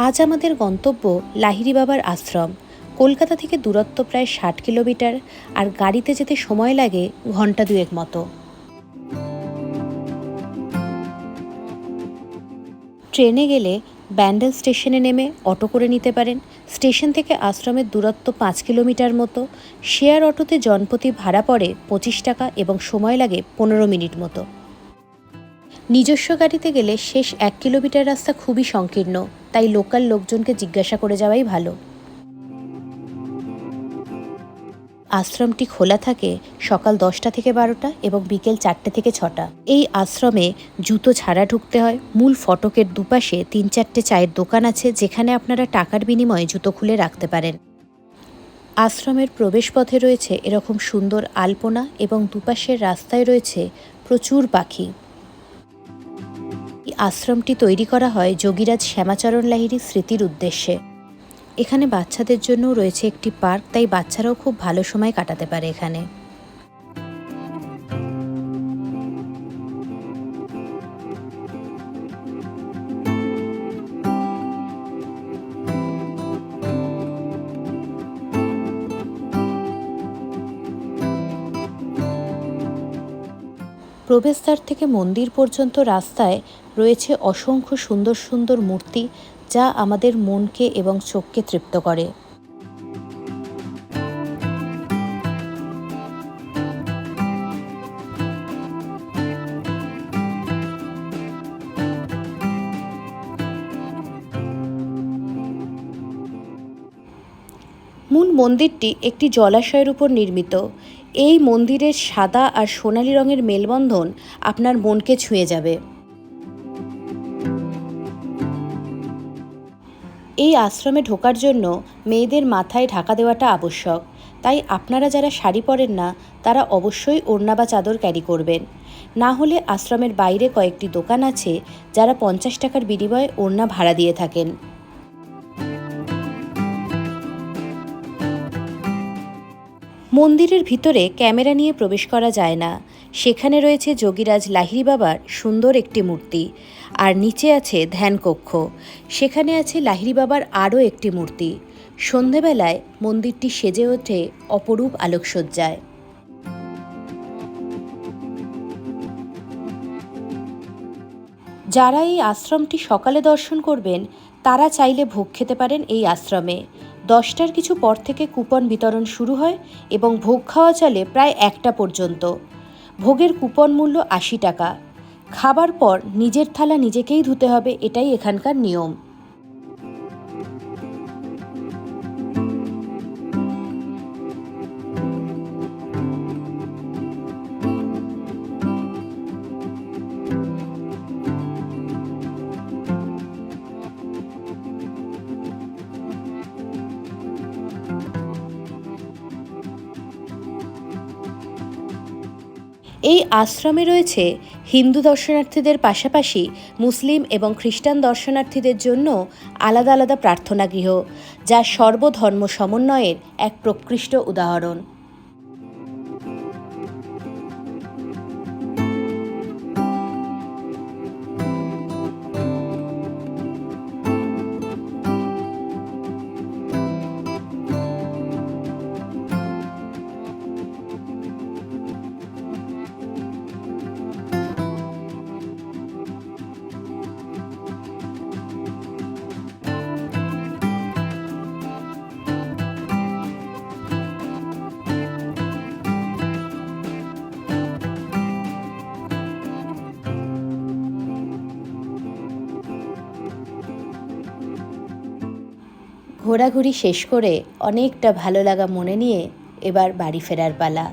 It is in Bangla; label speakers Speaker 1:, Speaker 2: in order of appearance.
Speaker 1: আজ আমাদের গন্তব্য লাহিড়ী বাবার আশ্রম। কলকাতা থেকে দূরত্ব প্রায় ৬০ কিলোমিটার, আর গাড়িতে যেতে সময় লাগে ঘন্টা দুয়েক মতো। ট্রেনে গেলে ব্যান্ডেল স্টেশনে নেমে অটো করে নিতে পারেন। স্টেশন থেকে আশ্রমের দূরত্ব ৫ কিলোমিটার মতো। শেয়ার অটোতে জনপ্রতি ভাড়া পড়ে ২৫ টাকা এবং সময় লাগে ১৫ মিনিট মতো। নিজস্ব গাড়িতে গেলে শেষ ১ কিলোমিটার রাস্তা খুবই সংকীর্ণ, তাই লোকাল লোকজনকে জিজ্ঞাসা করে যাওয়াই ভালো। আশ্রমটি খোলা থাকে সকাল ১০টা থেকে ১২টা এবং বিকেল ৪টে থেকে ৬টা। এই আশ্রমে জুতো ছাড়া ঢুকতে হয়। মূল ফটকের দুপাশে ৩-৪টে চায়ের দোকান আছে, যেখানে আপনারা টাকার বিনিময়ে জুতো খুলে রাখতে পারেন। আশ্রমের প্রবেশপথে রয়েছে এরকম সুন্দর আলপনা এবং দুপাশের রাস্তায় রয়েছে প্রচুর পাখি। এই আশ্রমটি তৈরি করা হয় যোগীরাজ শ্যামাচরণ লাহিড়ীর স্মৃতির উদ্দেশ্যে। এখানে বাচ্চাদের জন্যও রয়েছে একটি পার্ক, তাই বাচ্চারাও খুব ভালো সময় কাটাতে পারে এখানে। প্রবেশদ্বার থেকে মন্দির পর্যন্ত রাস্তায় রয়েছে অসংখ্য সুন্দর সুন্দর মূর্তি, যা আমাদের মনকে এবং চোখকে তৃপ্ত করে। মূল মন্দিরটি একটি জলাশয়ের উপর নির্মিত। এই মন্দিরের সাদা আর সোনালি রঙের মেলবন্ধন আপনার মনকে ছুঁয়ে যাবে। এই আশ্রমে ঢোকার জন্য মেয়েদের মাথায় ঢাকা দেওয়াটা আবশ্যক, তাই আপনারা যারা শাড়ি পরেন না তারা অবশ্যই ওড়না বা চাদর ক্যারি করবেন। না হলে আশ্রমের বাইরে কয়েকটি দোকান আছে যারা ৫০ টাকার বিনিময়ে ওড়না ভাড়া দিয়ে থাকেন। মন্দিরের ভিতরে ক্যামেরা নিয়ে প্রবেশ করা যায় না। সেখানে রয়েছে যোগীরাজ লাহিড়ী বাবার সুন্দর একটি মূর্তি, আর নিচে আছে ধ্যানকক্ষ। সেখানে আছে লাহিড়ী বাবার আরও একটি মূর্তি। সন্ধেবেলায় মন্দিরটি সেজে ওঠে অপরূপ আলোকসজ্জায়। যারা এই আশ্রমটি সকালে দর্শন করবেন তারা চাইলে ভোগ খেতে পারেন এই আশ্রমে। ১০টার কিছু পর থেকে কুপন বিতরণ শুরু হয় এবং ভোগ খাওয়া চলে প্রায় ১টা পর্যন্ত। ভোগের কুপন মূল্য ৮০ টাকা। খাবার পর নিজের থালা নিজেকেই ধুতে হবে, এটাই এখানকার নিয়ম। এই আশ্রমে রয়েছে হিন্দু দর্শনার্থীদের পাশাপাশি মুসলিম এবং খ্রিস্টান দর্শনার্থীদের জন্য আলাদা আলাদা প্রার্থনা গৃহ, যা সর্বধর্ম সমন্বয়ের এক প্রকৃষ্ট উদাহরণ। ঘোরাঘুরি শেষ করে অনেকটা ভালো লাগা মনে নিয়ে এবার বাড়ি ফেরার পালা।